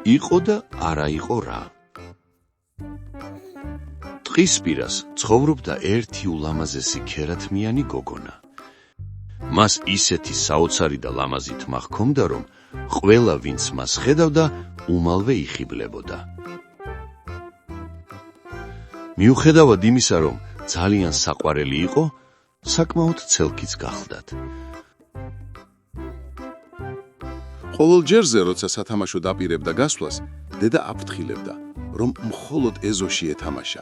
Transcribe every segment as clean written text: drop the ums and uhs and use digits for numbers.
იყო და არა იყო რა. ტყის პირას ცხოვრობდა ერთი ულამაზესი ქერათმიანი გოგონა. მას ისეთი საოცარი და ლამაზი თმა ჰქონდა, რომ ყველა ვინც მას ხედავდა, უმალვე იხიბლებოდა. მიუხედავად იმისა, რომ ძალიან საყვარელი იყო, საკმაოდ ცელქიც გახლდათ. ყოველ ჯერზე, როცა სათამაშო დაპირებდა გასვლას, დედა აფრთხილებდა, რომ მხოლოდ ეზოში ეთამაშა.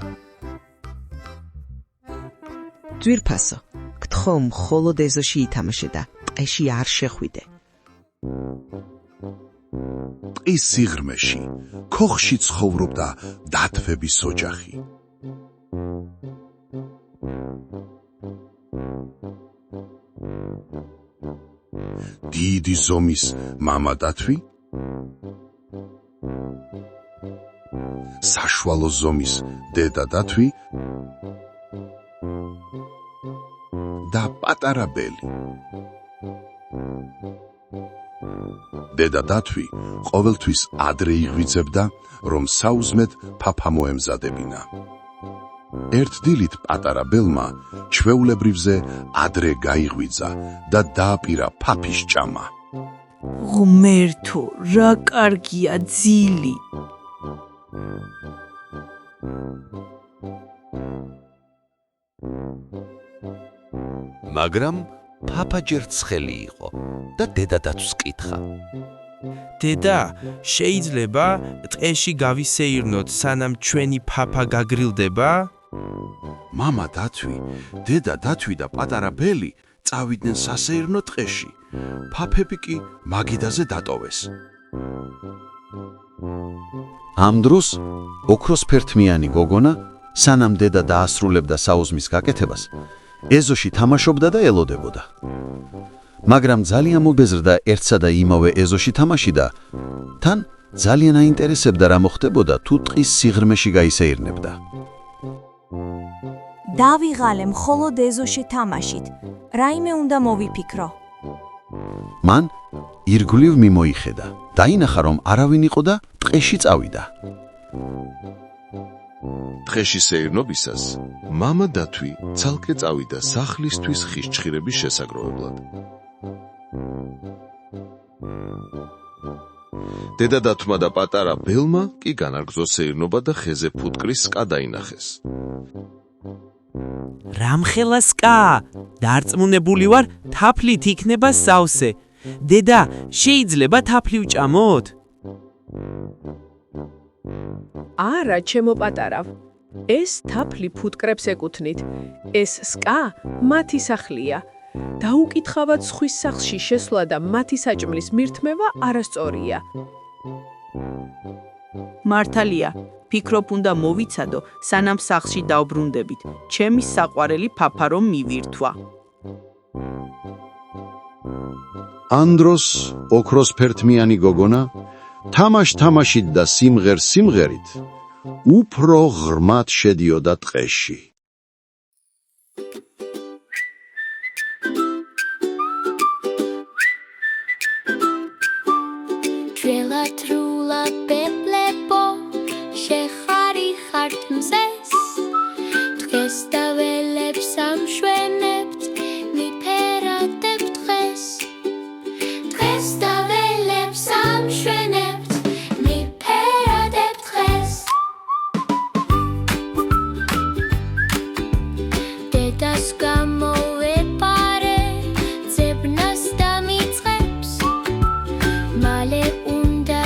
ძვირფასო, გთხოვ მხოლოდ ეზოში ითამაშე და ტყეში არ შეხვიდე. ტყის სიღრმეში, ქოხში ცხოვრობდა დათვების ოჯახი. დიდი ზომის მამა დათვი, საშუალო ზომის დედა დათვი და პატარა ბელი. დედა დათვი ყოველთვის ადრე იღვიძებდა, რომ საუზმედ ფაფა მოემზადებინა. ერთ დილით პატარა ბელმა ჩვეულებრივზე ადრე გაიღვიძა და დააპირა ფაფის ჭამა. ღმერთო, რა კარგია ძილი. მაგრამ ფაფა ჯერ ცხელი იყო და დედა დათვს კითხა. დედა, შეიძლება ტყეში გავისეირნოთ, სანამ ჩვენი ფაფა გაგრილდება? მამა დათვი, დედა დათვი და პატარა ბელი წავიდნენ სასეირნო ტყეში. ფაფები კი მაგიდაზე დატოვეს. ამ დროს ოქროსფერთმიანი გოგონა, სანამ დედა დაასრულებდა საუზმის გაკეთებას, ეზოში თამაშობდა და ელოდებოდა. მაგრამ ძალიან მობეზრდა ერთსა და იმავე ეზოში თამაში და თან ძალიან აინტერესებდა რა მოხდებოდა თუ ტყის სიღრმეში გაისეირნებდა. დავიღალე მხოლოდ ეზოში თამაშით. რაიმე უნდა მოვიფიქრო. მან ირგვლივ მიმოიხედა. დაინახა, რომ არავინ იყო და ტყეში წავიდა. ტყეში სეირნობისას მამა დათვი ცალკე წავიდა სახლისთვის ხის ჩხირების შესაგროვებლად. დედა დათვმა და პატარა ბელმა კი განაგრძო სეირნობა და ხეზე ფუტკრის სკა დაინახეს. რამხელა სკა, დარწმუნებული ვარ, თაფლით იქნება სავსე. დედა, შეიძლება თაფლი ვჭამოთ? არა, ჩემო პატარავ. ეს თაფლი ფუტკრებს ეკუთვნით. ეს სკა მათი სახლია. დაუკითხავად სხვის სახლში შესვლა და მათი საჭმლის მირთმევა არასწორია. მართალია, ფიქრობ უნდა მოვიცადო, სანამ სახლში დავბრუნდებით. ჩემი საყვარელი ფაფა რომ მივირთვა. ამ დროს ოქროსფერთმიანი გოგონა თამაშით და სიმღერით უფრო ღრმად შედიოდა ტყეში. Truლა პეპლებო, შეხარი ხართ მზეს, დღეს დაველებს ამშვენებთ, მიფერადებთ დღეს. დღეს დაველებს ამშვენებთ, მიფერადებთ დღეს. დედას გამოვეპარე, ძებნას დამიწყებს, მალე უნდა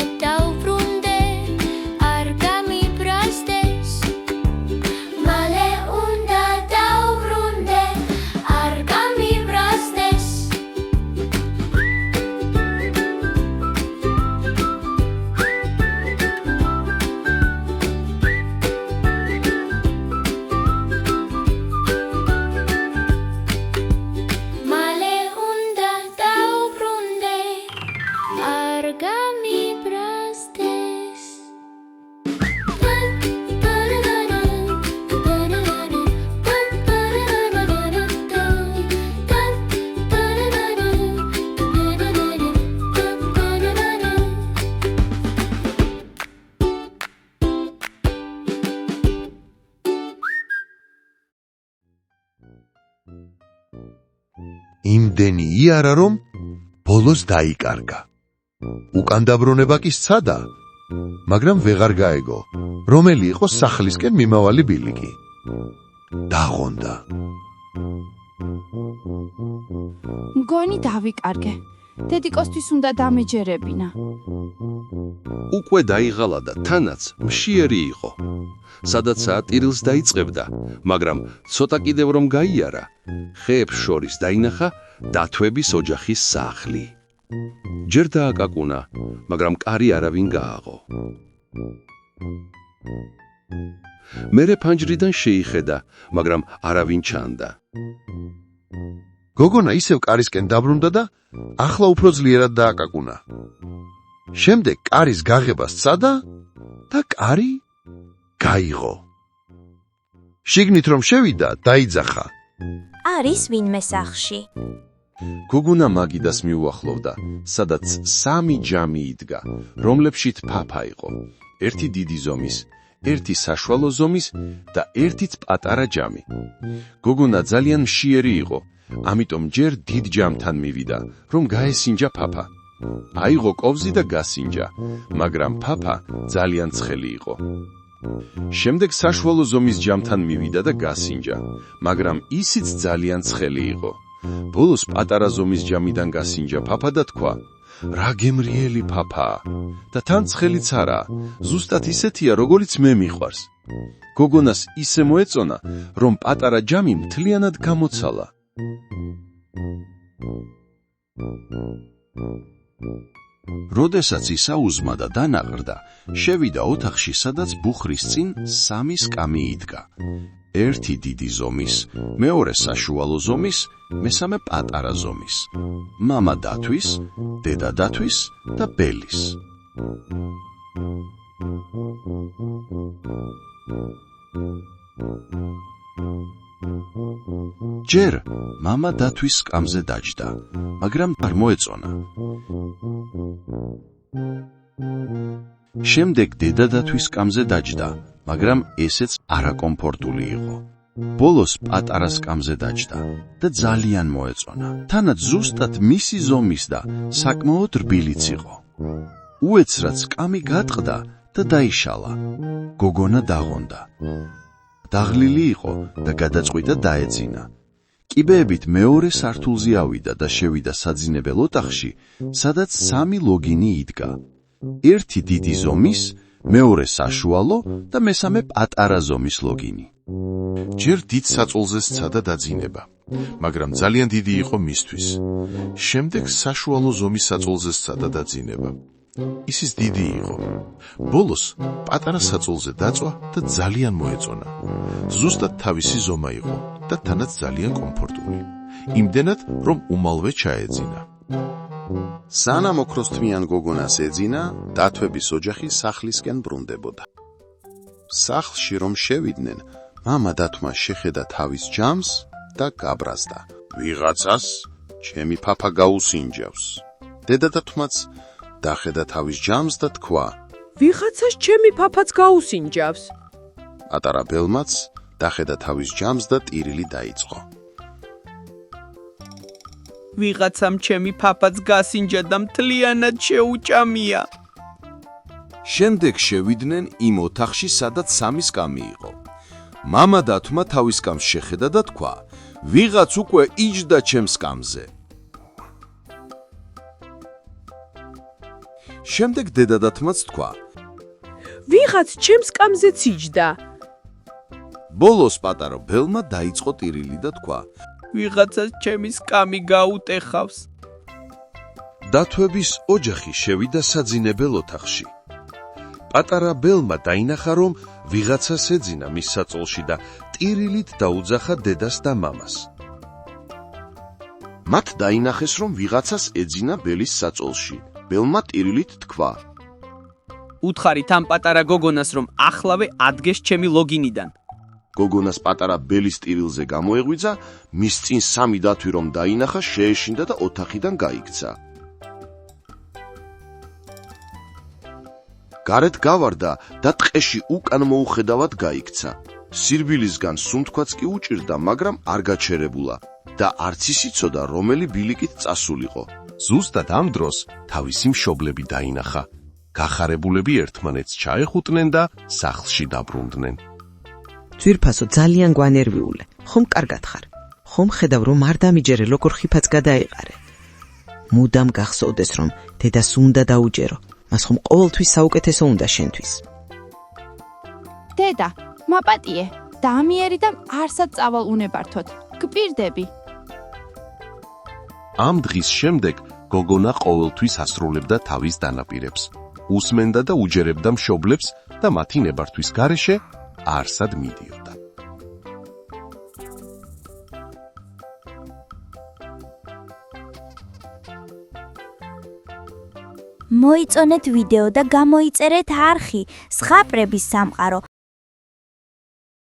იმდენი იარა, რომ ბოლოს დაიკარგა. უკან დაბრუნება კი სცადა, მაგრამ ვეღარ გაეგო, რომელი იყო სახლისკენ მიმავალი ბილიკი. დაღონდა. მგონი დავიკარგე. დედიკოსთვის უნდა დამეჯერებინა. უკვე დაიღალა და თანაც მშიერი იყო. სადაც ატირილს დაიწყებდა, მაგრამ ცოტა კიდევ რომ გაიარა, ხეებს შორის დაინახა დათვების ოჯახის სახლი. ჯერ დააკაკუნა, მაგრამ კარი არავინ გააღო. მერე ფანჯრიდან შეიხედა, მაგრამ არავინ ჩანდა. გოგონა ისევ კარისკენ დაბრუნდა და ახლა უფრო ძლიერად დააკაკუნა. შემდეგ კარის გაღება სცადა და კარი გაიღო. შიგნით რომ შევიდა, დაიძახა. არის ვინმე სახლში? გოგონა მაგიდას მიუახლოვდა, სადაც 3 ჯამი იდგა, რომლებშიც ფაფა იყო. ერთი დიდი ზომის, ერთი საშუალო ზომის და ერთიც პატარა ჯამი. გოგონა ძალიან მშიერი იყო, ამიტომ ჯერ დიდ ჯამთან მივიდა, რომ გაესინჯა ფაფა. აიღო კოვზი და გასინჯა, მაგრამ ფაფა ძალიან ცხელი იყო. შემდეგ საშუალო ზომის ჯამთან მივიდა და გასინჯა, მაგრამ ისიც ძალიან ცხელი იყო. ბოლოს პატარა ზომის ჯამიდან გასინჯა ფაფა და თქვა: რა გემრიელი ფაფაა და თან ცხელიც არა, ზუსტად ისეთია, როგორიც მე მიყვარს. გოგონას ისე მოეწონა, რომ პატარა ჯამი მთლიანად გამოცალა. როდესაც ისაუზმა და დანაყრდა, შევიდა ოთახში, სადაც ბუხრის წინ 3 სკამი იდგა. ერთი დიდი ზომის, მეორე საშუალო ზომის, მესამე პატარა ზომის. მამა დათვის, დედა დათვის და ბელის. ჯერ მამა დათვის სკამზე დაჯდა, მაგრამ არ მოეწონა. შემდეგ დედა დათვის სკამზე დაჯდა, მაგრამ ესეც არაკომფორტული იყო. ბოლოს პატარა სკამზე დაჯდა და ძალიან მოეწონა. თანაც ზუსტად მისი ზომის და საკმაოდ რბილიც იყო. უეცრად სკამი გატყდა და დაიშალა. გოგონა დაღონდა. დაღლილი იყო და გადაწყვიტა დაეძინა. კიბეებით მეორე სართულზე ავიდა და შევიდა საძინებელ ოთახში, სადაც 3 ლოგინი იდგა. ერთი დიდი ზომის, მეორე საშუალო და მესამე პატარა ზომის ლოგინი. ჯერ დიდ საწოლზე სცადა დაძინება, მაგრამ ძალიან დიდი იყო მისთვის. შემდეგ საშუალო ზომის საწოლზე სცადა დაძინება. ისიც დიდი იყო. ბოლოს პატარა საწოლზე დაწვა და ძალიან მოეწონა. ზუსტად თავისი ზომა იყო და თანაც ძალიან კომფორტული. იმდენად, რომ უმალვე ჩაეძინა. სანამ ოქროსთმიან გოგონას ეძინა, დათვების ოჯახი სახლისკენ ბრუნდებოდა. სახლში რომ შევიდნენ, მამა დათვმა შეხედა თავის ჯამს და გაბრაზდა: ვიღაცას ჩემი ფაფა გაუსინჯავს. დედა დათვმაც დახედა თავის ჯამს და თქვა: ვიღაცას ჩემი ფაფაც გაუსინჯავს. პატარა ბელმაც დახედა თავის ჯამს და ტირილი დაიწყო. ვიღაცამ ჩემი ფაფაც გასინჯა და მთლიანად შეუჭამია. შემდეგ შევიდნენ იმ ოთახში, სადაც 3 სკამი იყო. მამა დათვმა თავის სკამს შეხედა და თქვა: ვიღაც უკვე იჯდა ჩემს სკამზე. შემდეგ დედა დათვმაც თქვა: ვიღაც ჩემს სკამზეც იჯდა. ბოლოს პატარა ბელმა დაიწყო ტირილი და თქვა: ვიღაცას ჩემი სკამი გაუტეხავს. დათვების ოჯახი შევიდა საძინებელ ოთახში. პატარა ბელმა დაინახა, რომ ვიღაცას ეძინა მის საწოლში და ტირილით დაუძახა დედას და მამას. მათ დაინახეს, რომ ვიღაცას ეძინა ბელის საწოლში. ბელმა ტირილით თქვა: უთხარით ამ პატარა გოგონას, რომ ახლავე ადგეს ჩემი ლოგინიდან. გოგონას პატარა ბელის ტირილზე გამოეღვიძა, მის წინ 3 დათვი რომ დაინახა, შეეშინდა და ოთახიდან გაიქცა. გარეთ გავარდა და ტყეში უკან მოუხედავად გაიქცა. სირბილისგან სუნთქვაც კი უჭირდა, მაგრამ არ გაჩერებულა და არც ის იცოდა, რომელი ბილიკით წასულიყო. ზუსტად ამ დროს თავისი მშობლები დაინახა. გახარებულები ერთმანეთს ჩაეხუტნენ და სახლში დაბრუნდნენ. ძვირფასო ძალიან გვანერვიულე. ხომ კარგად ხარ? ხომ ხედავ რომ არ დამიჯერე როგორ ხიფაც გადაეყარე. მუდამ გახსოვდეს რომ დედას უნდა დაუჯერო. მას ხომ ყოველთვის საუკეთესო უნდა შენთვის. დედა, მაპატიე, დამიერი და არსად წავალ უნებართოთ. გპირდები. ამ დღის შემდეგ გოგონა ყოველთვის ასრულებდა თავის დანაპირებს. უსმენდა და უჯერებდა მშობლებს და მათი ნებართვის გარეშე არსად მიდიოდა. მოიწონეთ ვიდეო და გამოიწერეთ არხი, ზღაპრების სამყარო,